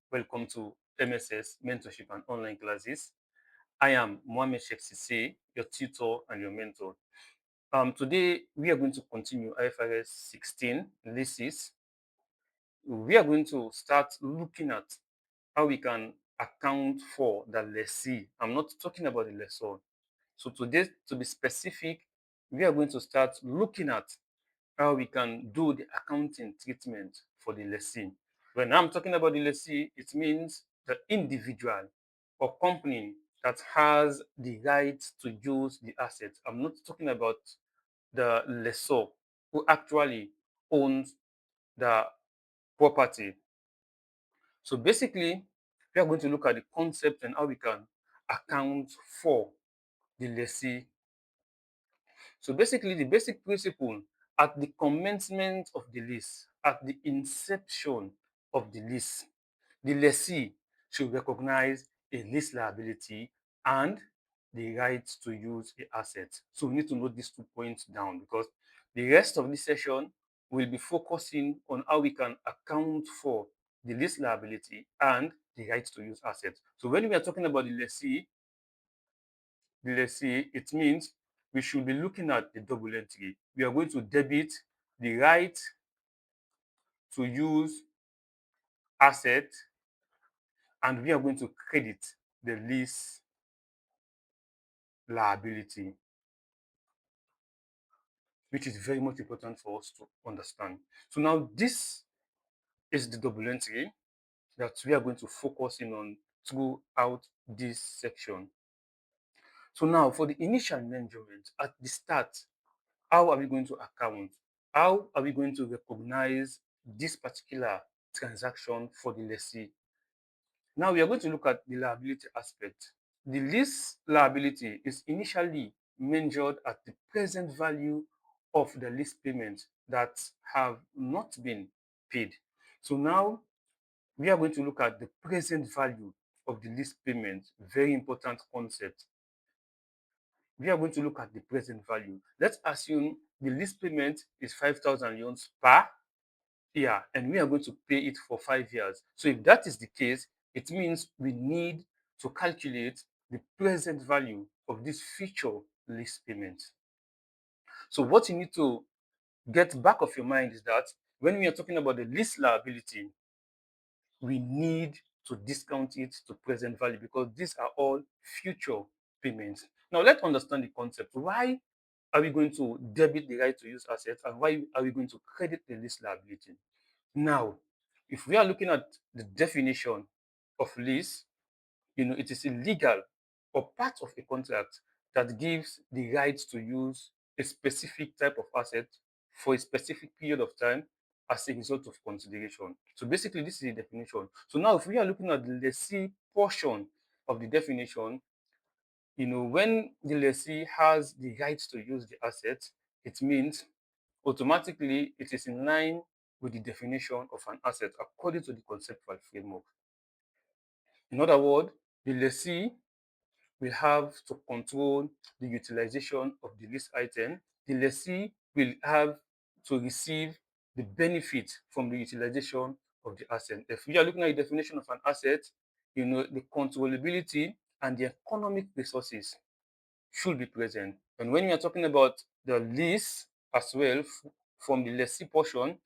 Welcome to MSS Mentorship and Online Classes. I am Mohamed Sheikh Sise, your tutor and your mentor. Today, we are going to continue IFRS 16 leases. We are going to start looking at how we can account for the lessee. I'm not talking about the lessor. So today, to be specific, we are going to start looking at how we can do the accounting treatment for the lessee. When I'm talking about the lessee, it means the individual or company that has the right to use the asset. I'm not talking about the lessor who actually owns the property. So basically, we are going to look at the concept and how we can account for the lessee. So basically, the basic principle at the commencement of the lease, at the inception of the lessee should recognize a lease liability and the right to use the asset. So we need to note these 2 points down because the rest of this session will be focusing on how we can account for the lease liability and the right to use assets. So when we are talking about the lessee, it means we should be looking at the double entry. We are going to debit the right to use asset and we are going to credit the lease liability, which is very much important for us to understand. So now this is the double entry that we are going to focus in on throughout this section. So now for the initial enjoyment at the start, how are we going to account? How are we going to recognize this particular transaction for the lessee? Now we are going to look at the liability aspect. The lease liability is initially measured at the present value of the lease payments that have not been paid. So now we are going to look at the present value of the lease payment. Very important concept. We are going to look at the present value. Let's assume the lease payment is 5,000 yuans per year, and we are going to pay it for 5 years. So if that is the case, it means we need to calculate the present value of this future lease payment. So what you need to get back of your mind is that when we are talking about the lease liability, we need to discount it to present value because these are all future payments. Now let's understand the concept. Why are we going to debit the right to use assets and why are we going to credit the lease liability? Now, if we are looking at the definition of lease, it is illegal or part of a contract that gives the right to use a specific type of asset for a specific period of time as a result of consideration. So basically, this is the definition. So now, if we are looking at the lessee portion of the definition, when the lessee has the right to use the asset, it means automatically it is in line with the definition of an asset according to the conceptual framework. In other words, the lessee will have to control the utilization of the lease item. The lessee will have to receive the benefit from the utilization of the asset. If we are looking at the definition of an asset, the controllability and the economic resources should be present. And when we are talking about the lease as well, from the lessee portion,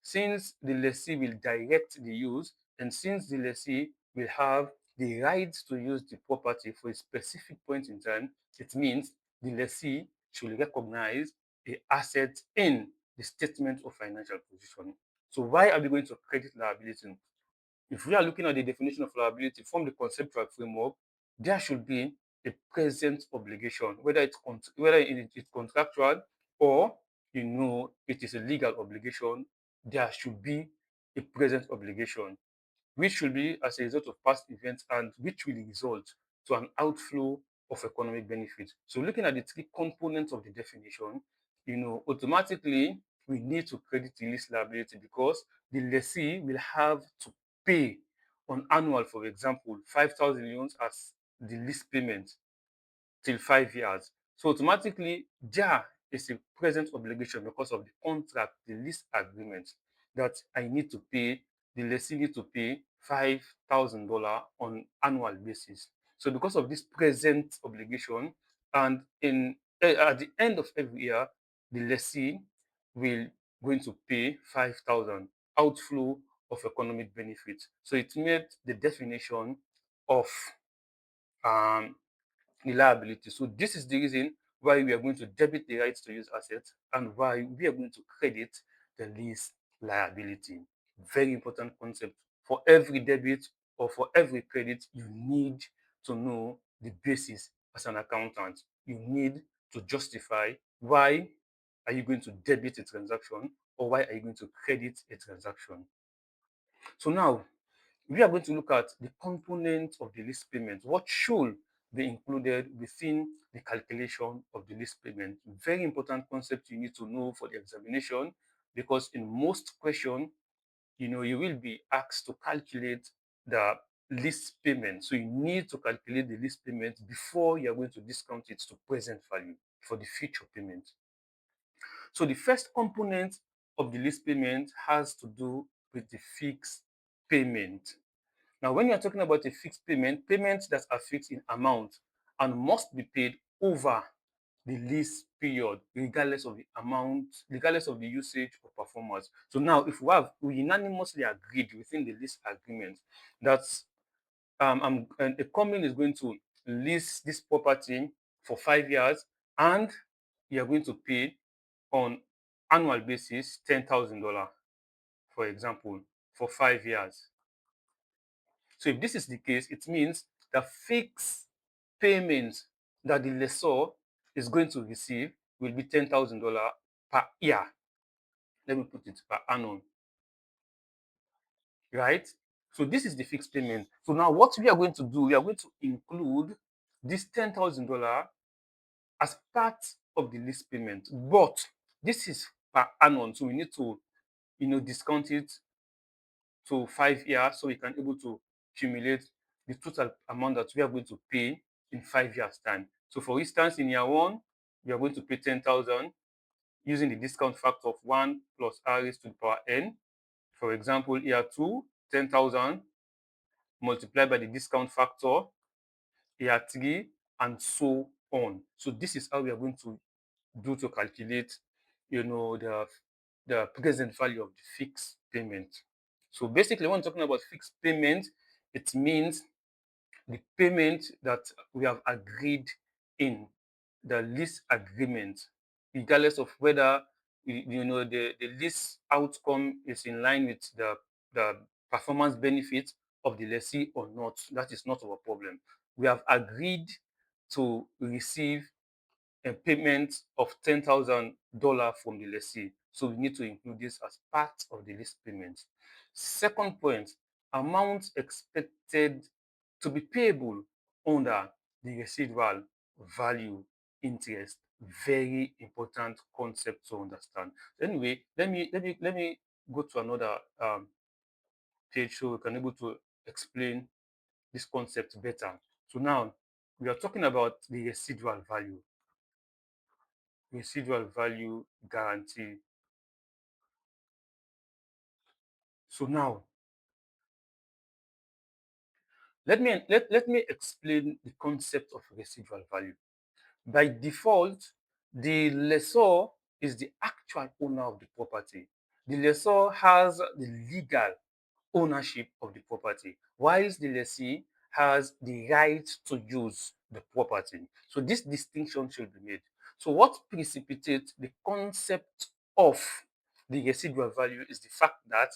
since the lessee will direct the use and since the lessee will have the right to use the property for a specific point in time, it means the lessee should recognize the asset in the statement of financial position. So why are we going to credit liability? If we are looking at the definition of liability from the conceptual framework, there should be a present obligation, whether it's contractual or it is a legal obligation. There should be a present obligation, which should be as a result of past events and which will result to an outflow of economic benefit. So looking at the three components of the definition, automatically we need to credit the lease liability because the lessee will have to pay on annual, for example, 5,000 yuans as the lease payment till 5 years. So automatically, there is a present obligation because of the contract, the lease agreement that I need to pay the lessee need to pay $5,000 on annual basis. So because of this present obligation, and at the end of every year, the lessee will going to pay 5,000 outflow of economic benefit. So it made the definition of um, the liability. So this is the reason why we are going to debit the rights to use assets and why we are going to credit the lease liability. Very important concept. For every debit or for every credit, you need to know the basis as an accountant. You need to justify why are you going to debit a transaction or why are you going to credit a transaction. So now we are going to look at the components of the lease payment. What should be included within the calculation of the lease payment? Very important concept you need to know for the examination, because in most questions, you will be asked to calculate the lease payment. So you need to calculate the lease payment before you are going to discount it to present value for the future payment. So the first component of the lease payment has to do with the fixed payment. Now, when you're talking about a fixed payment, payments that are fixed in amount and must be paid over the lease period, regardless of the amount, regardless of the usage or performance. So now, if we unanimously agreed within the lease agreement that a company is going to lease this property for 5 years, and you are going to pay on annual basis $10,000, for example, for 5 years. So if this is the case, it means the fixed payment that the lessor is going to receive will be $10,000 per year. Let me put it per annum, right? So this is the fixed payment. So now what we are going to do, we are going to include this $10,000 as part of the lease payment, but this is per annum. So we need to, discount it to 5 years so we can able to accumulate the total amount that we are going to pay in 5 years time. So for instance, in year one, we are going to pay 10,000 using the discount factor of 1 plus r raised to the power n. For example, year two, 10,000 multiplied by the discount factor, year three, and so on. So this is how we are going to do to calculate, the present value of the fixed payment. So basically, when talking about fixed payment, it means the payment that we have agreed in the lease agreement, regardless of whether the lease outcome is in line with the performance benefits of the lessee or not. That is not our problem. We have agreed to receive a payment of $10,000 from the lessee. So we need to include this as part of the lease payment. Second point, amounts expected to be payable under the residual value interest. Very important concept to understand. Anyway, let me go to another page so we can able to explain this concept better. So now we are talking about the residual value guarantee. So now let me explain the concept of residual value. By default, the lessor is the actual owner of the property. The lessor has the legal ownership of the property, whilst the lessee has the right to use the property. So this distinction should be made. So what precipitates the concept of the residual value is the fact that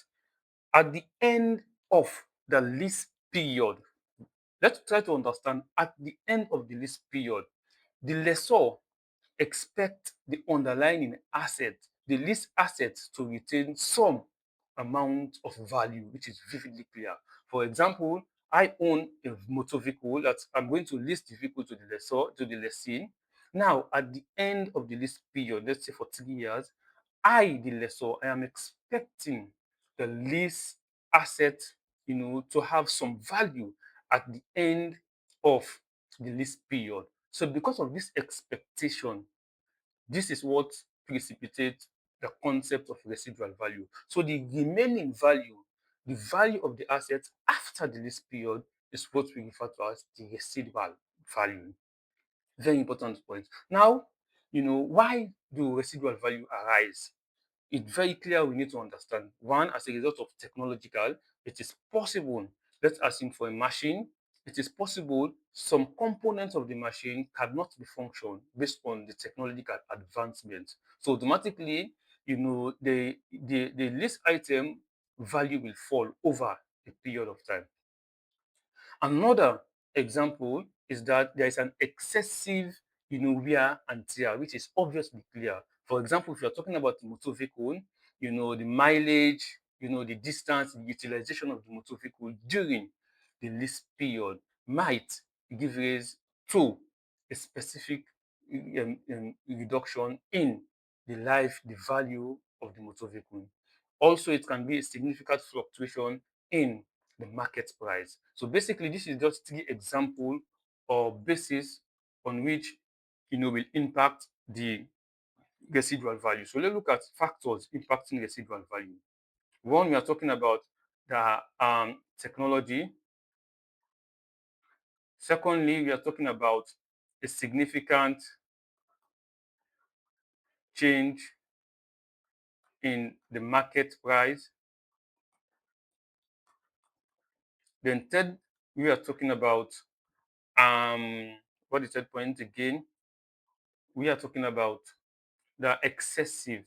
at the end of the lease period, let's try to understand, at the end of the lease period, the lessor expect the underlying asset, the lease asset, to retain some amount of value, which is vividly clear. For example, I own a motor vehicle that I'm going to lease the vehicle to the lessor, to the lessee. Now, at the end of the lease period, let's say for 3 years, the lessor, I am expecting the lease asset, to have some value at the end of the lease period. So because of this expectation, this is what precipitates the concept of residual value. So the remaining value the value of the asset after the lease period is what we refer to as the residual value. Very important point. Now, why do residual value arise? It's very clear we need to understand. One, as a result of technological, it is possible, let's assume for a machine, it is possible some components of the machine cannot be functioned based on the technological advancement. So automatically, the lease item value will fall over a period of time. Another example is that there is an excessive, wear and tear, which is obviously clear. For example, if you're talking about the motor vehicle, the mileage, the distance, the utilization of the motor vehicle during the lease period might give rise to a specific reduction in the value of the motor vehicle. Also, it can be a significant fluctuation in the market price. So basically, this is just three examples or basis on which will impact the residual value. So let's look at factors impacting residual value. One, we are talking about the technology. Secondly, we are talking about a significant change in the market price. Then third, we are talking about what is that point again? We are talking about the excessive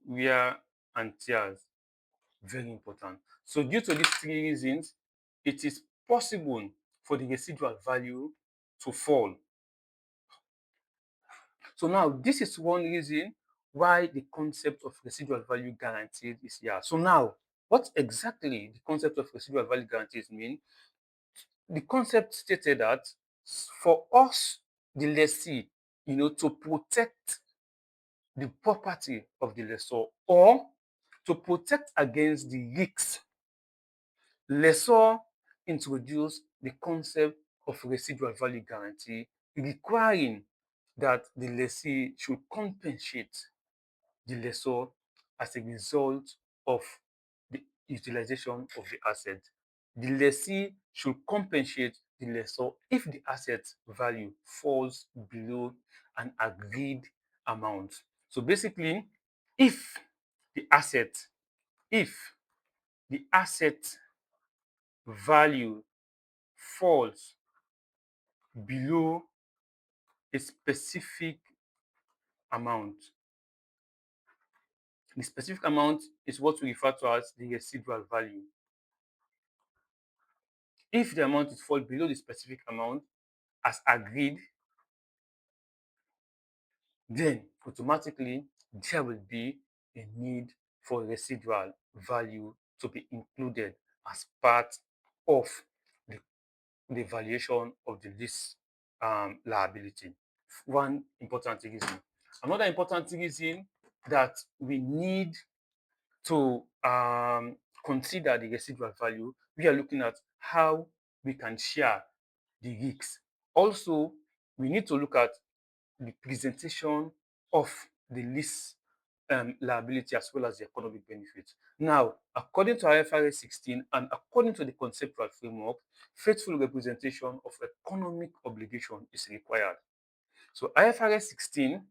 wear and tears. Very important. So due to these three reasons, it is possible for the residual value to fall. So now this is one reason why the concept of residual value guaranteed is here. So now, what exactly the concept of residual value guarantees mean? The concept stated that for us, the lessee, to protect the property of the lessor or to protect against the risks, lessor introduced the concept of residual value guarantee, requiring that the lessee should compensate the lessor as a result of the utilization of the asset. The lessee should compensate the lessor if the asset value falls below an agreed amount. So basically, if the asset, if the asset value falls below a specific amount, the specific amount is what we refer to as the residual value. If the amount is fall below the specific amount as agreed, then automatically there will be a need for residual value to be included as part of the, the valuation of the lease liability. One important reason. Another important reason that we need to consider the residual value, we are looking at how we can share the risks. Also, we need to look at the presentation of the lease liability as well as the economic benefits. Now, according to IFRS 16 and according to the conceptual framework, faithful representation of economic obligation is required. So IFRS 16,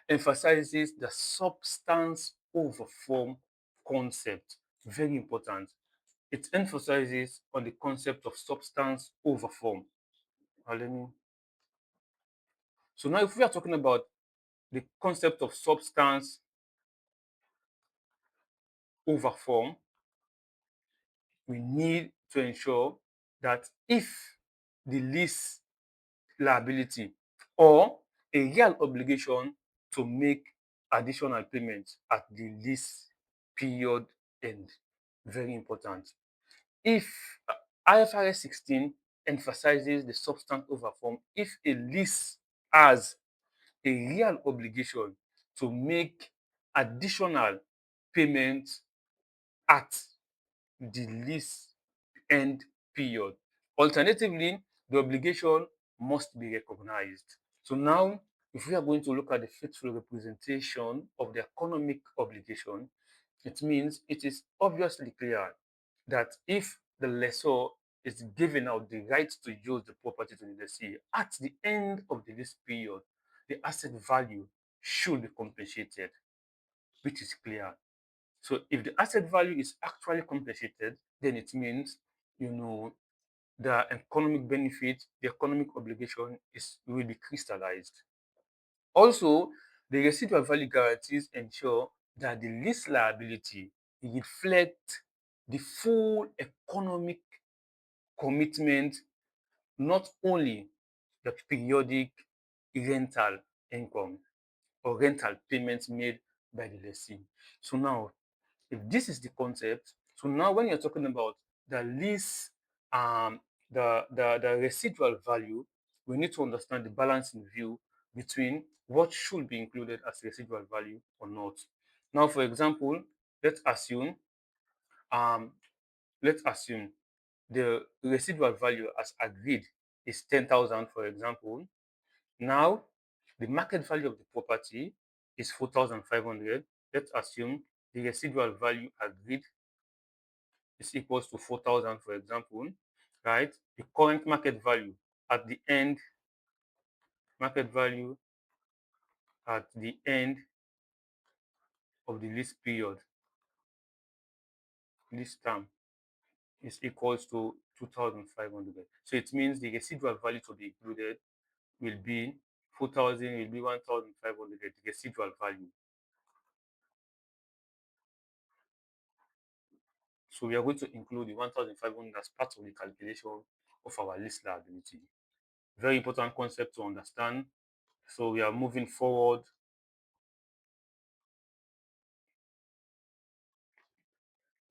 emphasizes the substance over form concept. Very important. It emphasizes on the concept of substance over form. So now if we are talking about the concept of substance over form, we need to ensure that if the lease liability or a real obligation to make additional payments at the lease period end. Very important. If IFRS 16 emphasizes the substance over form, if a lease has a real obligation to make additional payments at the lease end period. Alternatively, the obligation must be recognized. So now if we are going to look at the faithful representation of the economic obligation, it means it is obviously clear that if the lessor is giving out the right to use the property to the lessee at the end of the lease period, the asset value should be compensated, which is clear. So if the asset value is actually compensated, then it means, you know, the economic benefit, the economic obligation will be crystallized. Also, the residual value guarantees ensure that the lease liability reflects the full economic commitment, not only the periodic rental income or rental payments made by the lessee. So now, if this is the concept, so now when you're talking about the lease, um, the residual value, we need to understand the balancing view between what should be included as residual value or not. Now, for example, let's assume um, let's assume the residual value as agreed is 10,000, for example. Now, the market value of the property is 4,500. Let's assume the residual value agreed is equals to 4,000, for example, right? The current market value at the end, market value at the end of the lease period, lease term, is equals to 2,500. So it means the residual value to be included will be 4,000, will be 1,500, the residual value. So we are going to include the 1,500 as part of the calculation of our lease liability. Very important concept to understand. So we are moving forward.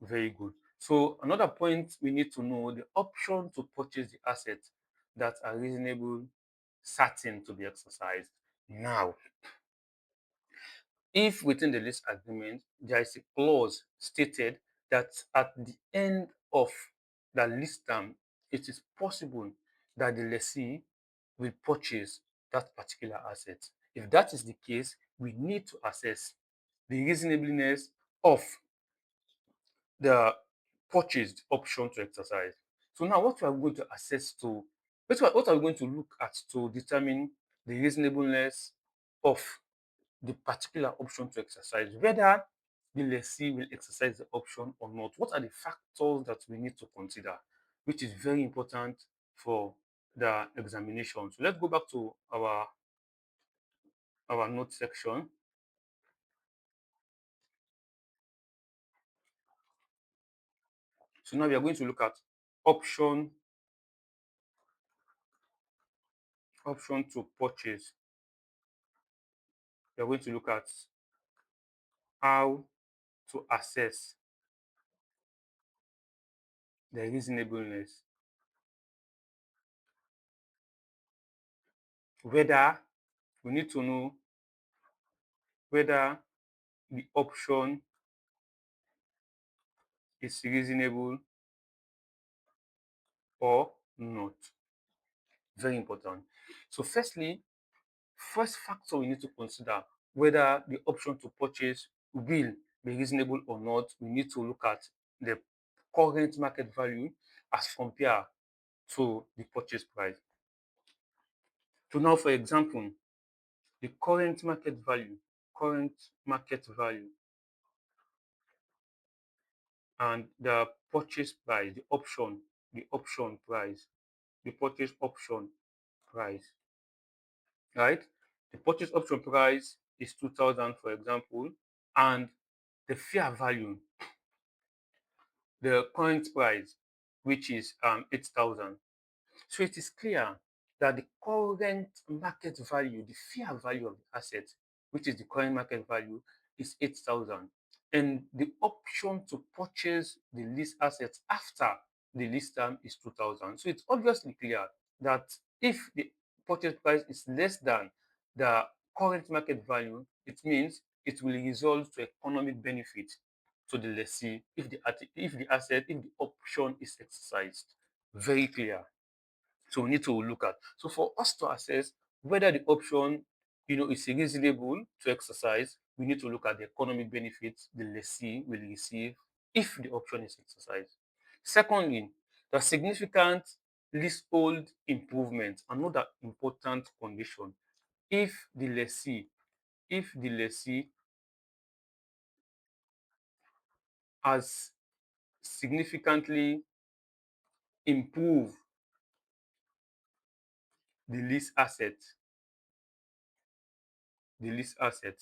Very good. So another point we need to know, the option to purchase the assets that are reasonable, certain to be exercised. Now, if within the lease agreement there is a clause stated that at the end of the lease term, it is possible that the lessee will purchase that particular asset. If that is the case, we need to assess the reasonableness of the purchased option to exercise. So now what we are going to assess to, what are we going to look at to determine the reasonableness of the particular option to exercise, whether the lessee will exercise the option or not. What are the factors that we need to consider, which is very important for the examination. So let's go back to our note section. So now we are going to look at option to purchase. We are going to look at how to assess the reasonableness, whether we need to know whether the option is reasonable or not. Very important. So firstly, first factor we need to consider whether the option to purchase will be reasonable or not. We need to look at the current market value as compared to the purchase price. So now, for example, the current market value and the purchase price, the option price, the purchase option price, right? The purchase option price is 2,000, for example, and the fair value, the current price, which is 8,000. So it is clear that the current market value, the fair value of the asset, which is the current market value, is 8,000. And the option to purchase the lease assets after the lease term is 2,000. So it's obviously clear that if the purchase price is less than the current market value, it means it will result to economic benefit to the lessee if the option is exercised. Very clear. So we need to look at. So for us to assess whether the option it's reasonable to exercise, we need to look at the economic benefits the lessee will receive if the option is exercised. Secondly, the significant leasehold improvement, another important condition. If the lessee has significantly improved the lease asset, the lease asset,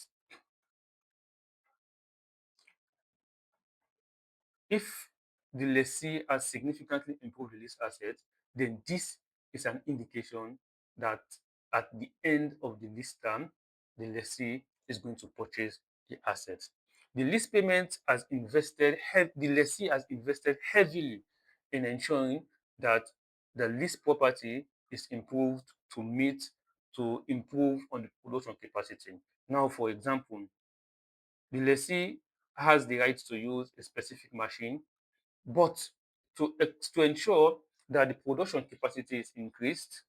if the lessee has significantly improved the lease asset, then this is an indication that at the end of the lease term, the lessee is going to purchase the asset. The lease payment has the lessee has invested heavily in ensuring that the lease property is improved to improve on the production capacity. Now, for example, the lessee has the right to use a specific machine, but to ensure that the production capacity is increased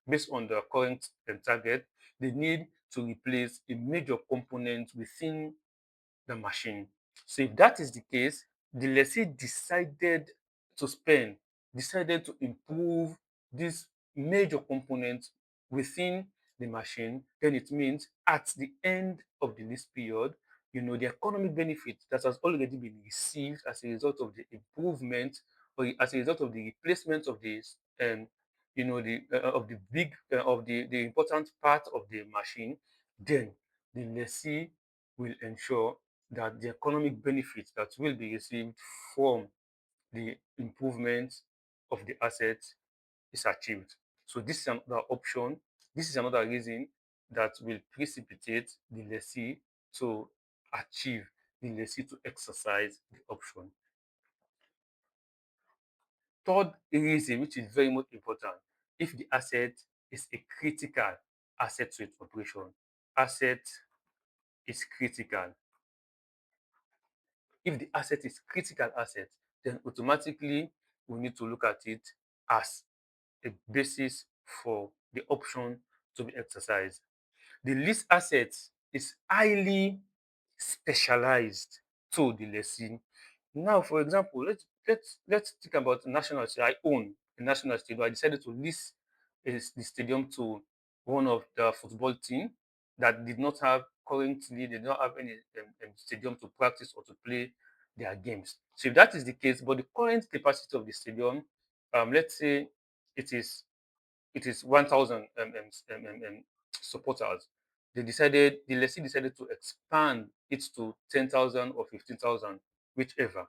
based on the current target, they need to replace a major component within the machine. So if that is the case, the lessee to spend, decided to improve this major component within the machine, then it means at the end of the lease period, the economic benefit that has already been received as a result of the improvement or as a result of the replacement of this the of the big of the important part of the machine, then the lessee will ensure that the economic benefits that will be received from the improvement of the asset is achieved. So this is another option. This is another reason that will precipitate the lessee to to exercise the option. Third reason, which is very much important, if the asset is a critical asset to its operation. Asset is critical. If the asset is critical asset, then automatically we need to look at it as a basis for the option to be exercised. The lease asset is highly specialized to the lessee. Now, for example, let's think about national stadium. I own a national stadium. I decided to lease the stadium to one of the football team that did not have any stadium to practice or to play their games. So if that is the case, but the current capacity of the stadium, let's say it is it is 1,000 supporters. The lessee decided to expand it to 10,000 or 15,000, whichever.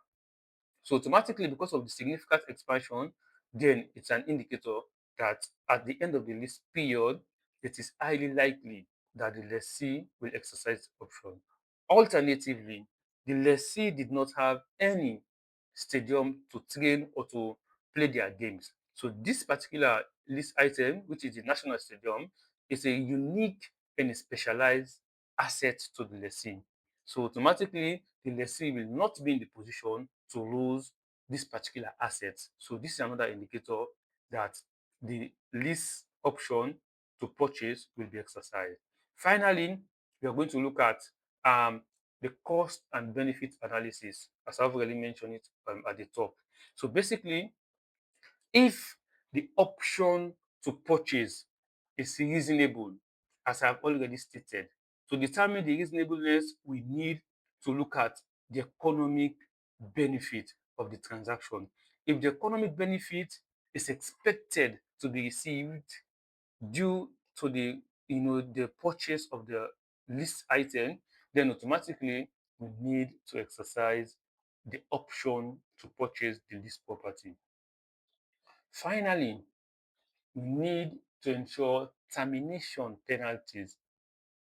So automatically, because of the significant expansion, then it's an indicator that at the end of the lease period, it is highly likely that the lessee will exercise the option. Alternatively, the lessee did not have any stadium to train or to play their games. So this particular lease item, which is the national stadium, is a unique and a specialized asset to the lessee. So automatically, the lessee will not be in the position to lose this particular asset. So this is another indicator that the lease option to purchase will be exercised. Finally, we are going to look at um, the cost and benefit analysis, as I've already mentioned it at the top. So basically, if the option to purchase is reasonable, as I've already stated, to determine the reasonableness, we need to look at the economic benefit of the transaction. If the economic benefit is expected to be received due to the purchase of the lease item, then automatically we need to exercise the option to purchase the lease property. Finally, we need to ensure termination penalties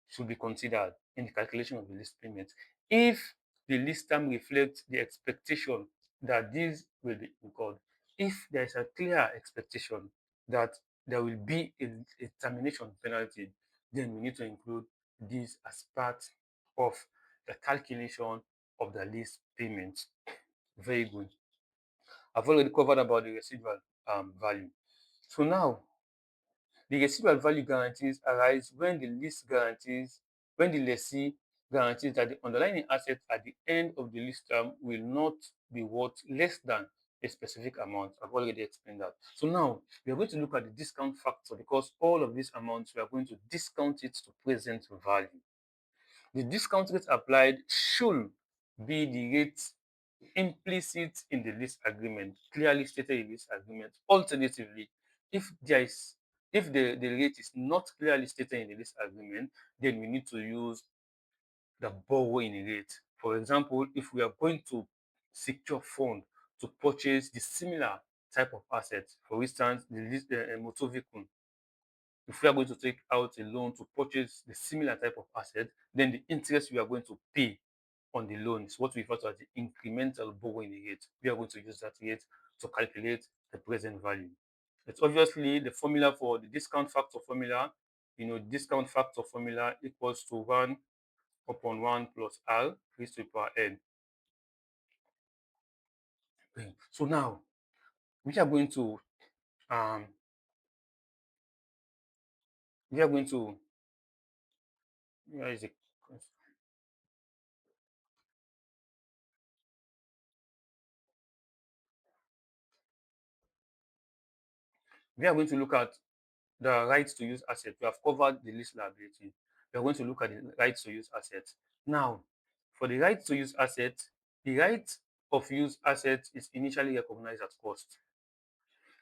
should be considered in the calculation of the lease payment. If the lease term reflects the expectation that these will be incurred, if there is a clear expectation that there will be a termination penalty, then we need to include this as part of the calculation of the lease payment. Very good. I've already covered about the residual value. So now The residual value guarantees arise when the lessee guarantees that the underlying asset at the end of the lease term will not be worth less than a specific amount. I've already explained that. So now we are going to look at the discount factor because all of these amounts we are going to discount it to present value. The discount rate applied should be the rate implicit in the lease agreement, clearly stated in lease agreement. Alternatively, if there is if the rate is not clearly stated in the lease agreement, then we need to use the borrowing rate. For example, if we are going to secure fund to purchase the similar type of asset, for instance, the motor vehicle, if we are going to take out a loan to purchase the similar type of asset, then the interest we are going to pay on the loan is what we refer to as the incremental borrowing rate. We are going to use that rate to calculate the present value. It's obviously the formula for the discount factor formula. Discount factor formula equals to 1 upon 1 plus R raised to the power n. So now we are going to um we are going to where is it? We are going to look at the rights to use asset. We have covered the lease liability. We are going to look at the rights to use asset. Now, for the right to use asset, the right of use asset is initially recognized at cost.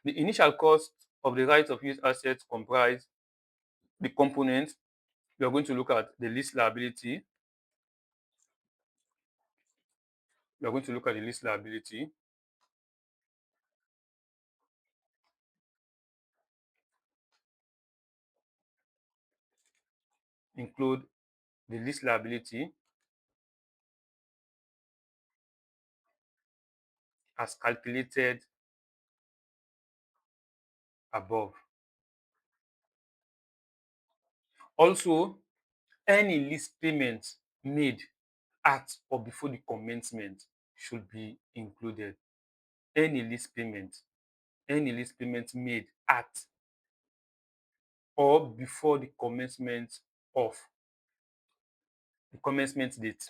The initial cost of the right of use asset comprise the components. We are going to look at the lease liability. We are going to look at the lease liability, include the lease liability as calculated above. Also, any lease payment made at or before the commencement should be included. Any lease payment, made at or before the commencement of the commencement date.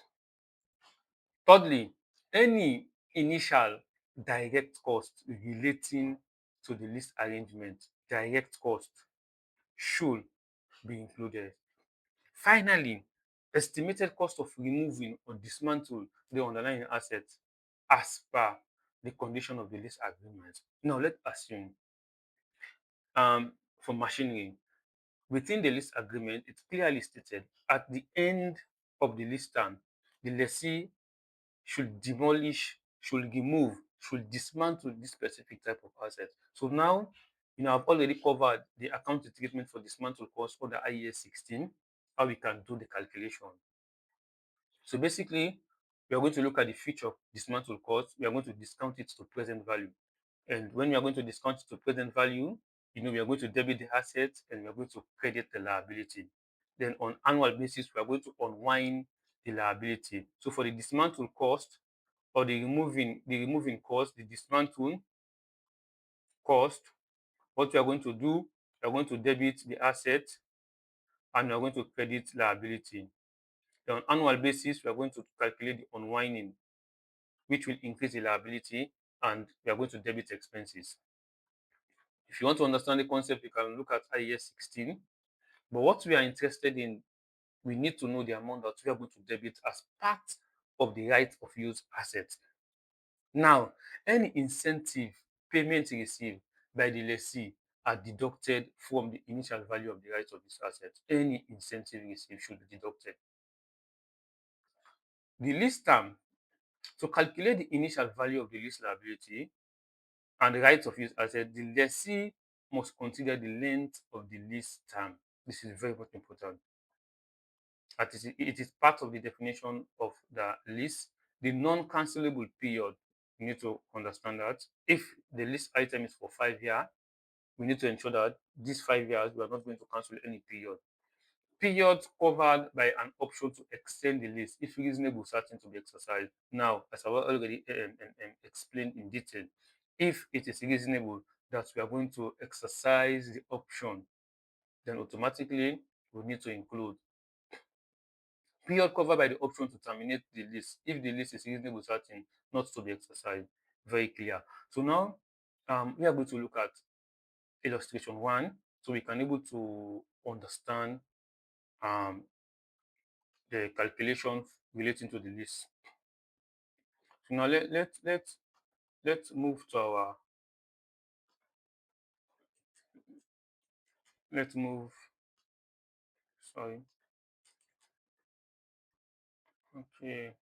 Thirdly, any initial direct cost relating to the lease arrangement, direct cost should be included. Finally, estimated cost of removing or dismantle the underlying asset as per the condition of the lease agreement. Now, let's assume for machinery, within the lease agreement, it's clearly stated at the end of the lease term, the lessee should demolish, should remove, should dismantle this specific type of asset. So now, I've already covered the accounting treatment for dismantle cost under IAS 16, how we can do the calculation. So basically, we are going to look at the future dismantle cost. We are going to discount it to present value. And when we are going to discount it to present value, we are going to debit the asset and we are going to credit the liability. Then on annual basis, we are going to unwind the liability. So for the dismantle cost or the removing cost, the dismantle cost, what we are going to do, we are going to debit the asset and we are going to credit liability. Then on annual basis, we are going to calculate the unwinding, which will increase the liability, and we are going to debit expenses. If you want to understand the concept, you can look at IAS 16. But what we are interested in, we need to know the amount that we are going to debit as part of the right of use asset. Now, any incentive payment received by the lessee are deducted from the initial value of the right of use asset. Any incentive received should be deducted. The lease term, to calculate the initial value of the lease liability and the right of use asset, the lessee must consider the length of the lease term. This is very, very important. It is part of the definition of the lease. The non-cancelable period, you need to understand that. If the lease item is for 5 years, we need to ensure that these 5 years, we are not going to cancel any period. Periods covered by an option to extend the lease if reasonable certain to be exercised. Now, as I already explained in detail, if it is reasonable that we are going to exercise the option then automatically we need to include period covered by the option to terminate the lease if the lease is reasonable certain not to be exercised. Very clear. So now we are going to look at illustration one so we can able to understand um, the calculation relating to the lease. So now let's move to our let's move sorry. Okay.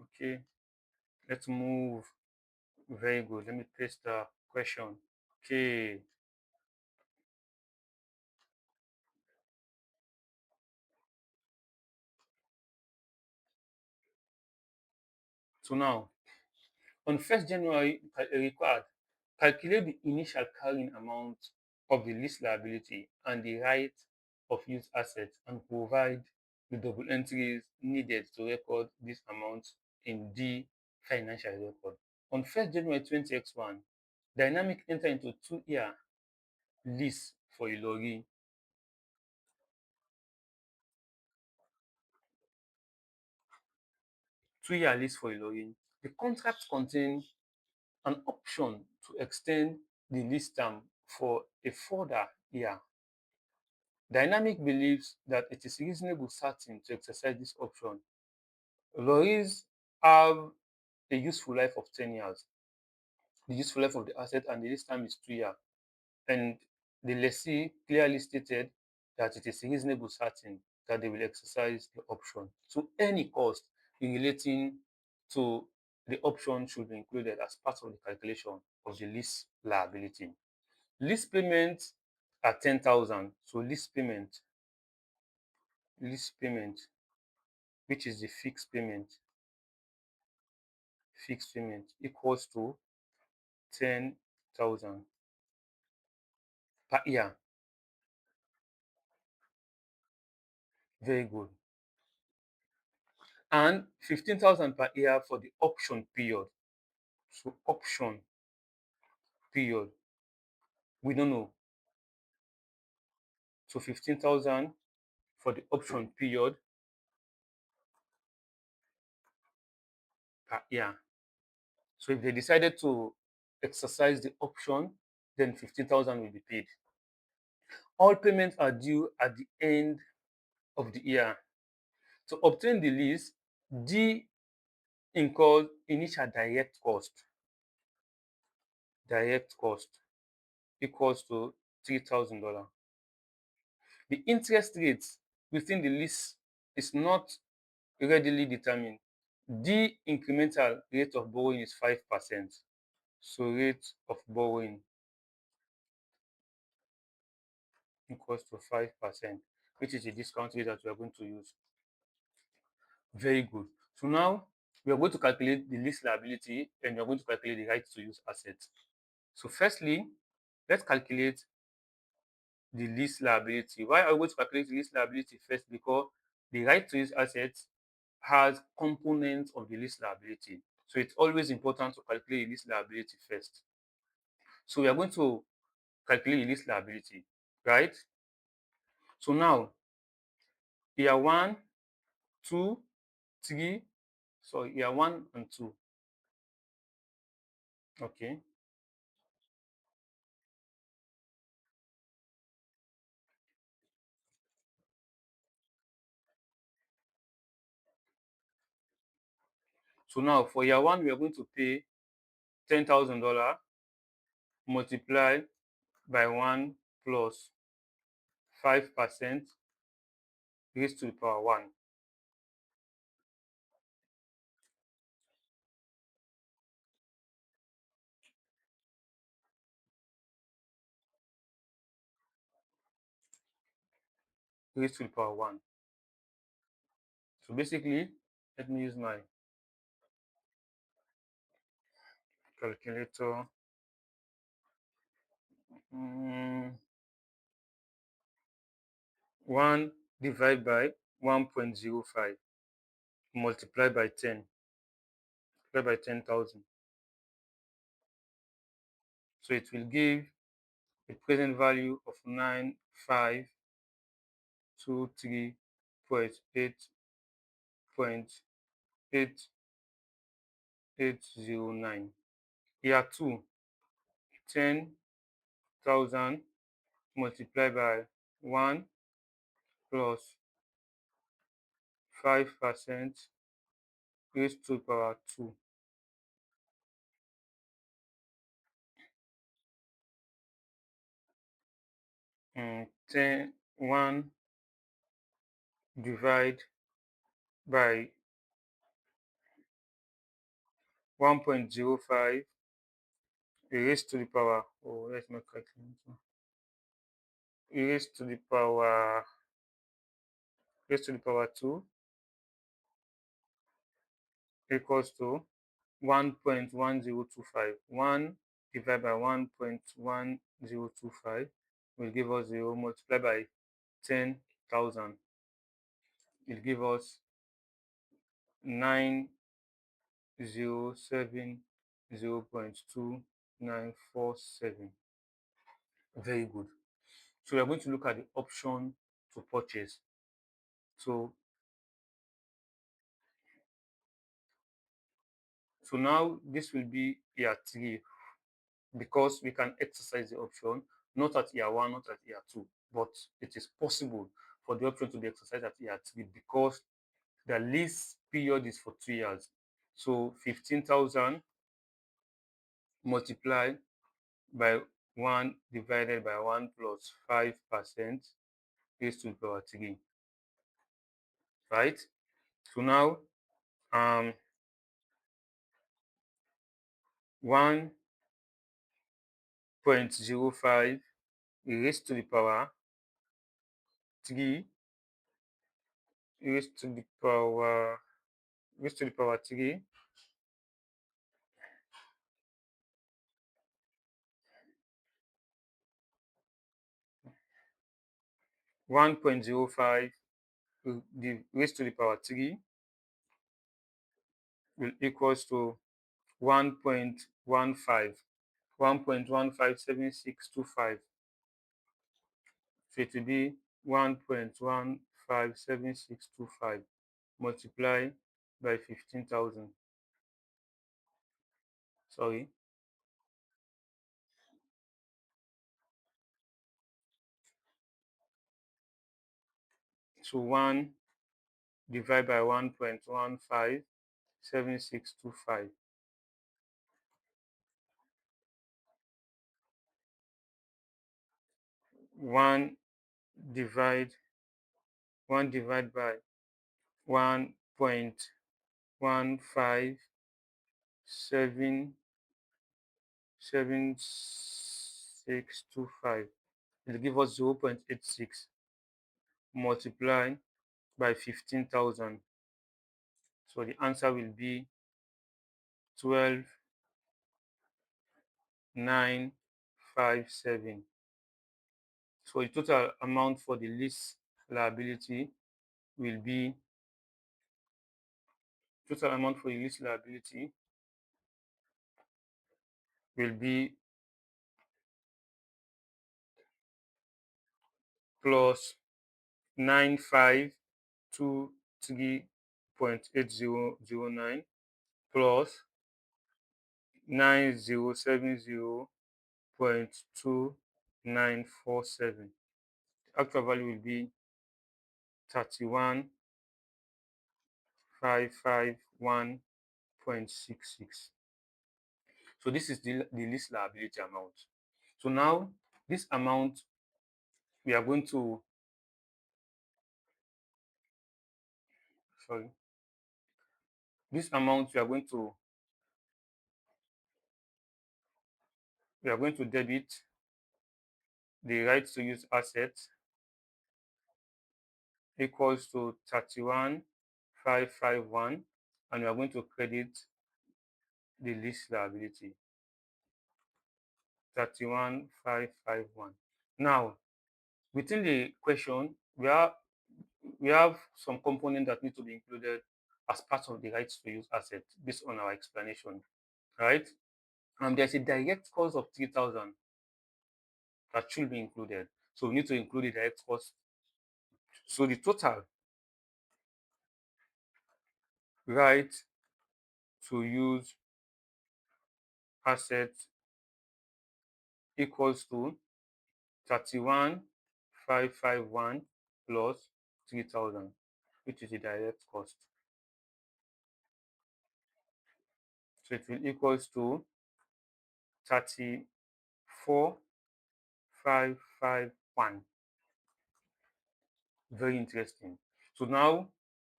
Okay. Let's move. Very good. Let me paste the question. Okay. So now, on 1st January, required, calculate the initial carrying amount of the lease liability and the right of use assets and provide the double entries needed to record this amount in the financial record. On 1st January 2021, Dynamic entered into 2-year lease for Ilori. 2-year lease for Ilori. The contract contains an option to extend the lease term for a further year. Dynamic believes that it is reasonable certain to exercise this option. Lorries have a useful life of 10 years. The useful life of the asset and the lease time is 2 years. And the lessee clearly stated that it is reasonable certain that they will exercise the option. So any cost in relating to the option should be included as part of the calculation of the lease liability. Lease payments are 10,000. So lease payment, which is the fixed payment equals to 10,000 per year. Very good. And 15,000 per year for the option period. So option period, we don't know. So 15,000 for the option period per year. So if they decided to exercise the option, then 15,000 will be paid. All payments are due at the end of the year. To obtain the lease, D incurs initial direct cost. Direct cost equals to $3,000. The interest rate within the lease is not readily determined. The incremental rate of borrowing is 5%. So rate of borrowing equals to 5%, which is the discount rate that we are going to use. Very good. So now we are going to calculate the lease liability and we are going to calculate the right to use assets. So firstly, let's calculate the lease liability. Why are we going to calculate the lease liability first? Because the right to use assets has components of the lease liability. So it's always important to calculate the lease liability first. So we are going to calculate the lease liability, right? So now, year 1, 2, 3, so year 1 and 2. Okay. So now for year 1, we are going to pay $10,000 multiplied by 1 plus 5% raised to the power 1. Raised to the power 1. So basically, let me use my calculator. 1 divided by 1.05 multiplied by 10, multiplied by 10,000. So it will give a present value of 9523.8.8809. Year 2, 10,000 multiplied by 1 plus 5% raised to the power 2. And 1 divided by 1.05 raised to the power, let's make calculation. Raised to the power 2 equals to 1.1025. 1 divided by 1.1025 will give us 0, multiplied by 10,000. It will give us 9070.2947. Very good. So we are going to look at the option to purchase. So now this will be year 3, because we can exercise the option not at year 1, not at year 2, but it is possible for the option to be exercised at year 3 because the lease period is for 2 years. So 15,000 multiplied by 1 divided by 1 plus 5% raised to the power 3. Right? So now 1.05 raised to the power 3 raised to the power 3 1.05 raised to the power 3 will equals to 1.157625. So it will be 1.157625 multiplied by 15,000. Sorry. So 1 divided by 1.157625. 1 divided by 1.157625. It will give us 0.86 multiplied by 15,000. So the answer will be 12,957. So the total amount for the lease liability will be plus 9523.8009 plus 9070.2947. Actual value will be 31,551.66. So this is the lease liability amount. So now this amount we are going to this amount we are going to debit the right to use asset equals to 31,551, and we are going to credit the lease liability 31,551. Now within the question we have some components that need to be included as part of the rights to use asset based on our explanation, right? There's a direct cost of 3,000. that should be included. So we need to include the direct cost. So the total right to use asset equals to 31,551 plus 3,000, which is the direct cost. So it will equals to 34,551. Very interesting. So now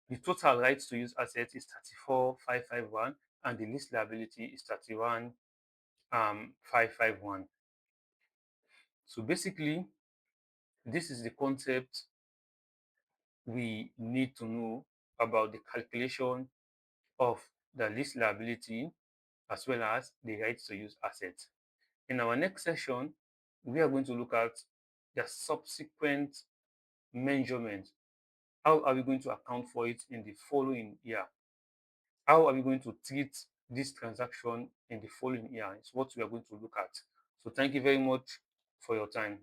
the total rights to use assets is 34,551 and the lease liability is 31,551. So basically, this is the concept we need to know about the calculation of the lease liability as well as the rights to use assets. In our next session, we are going to look at the subsequent measurement. How are we going to account for it in the following year? How are we going to treat this transaction in the following year? It's what we are going to look at. So thank you very much for your time.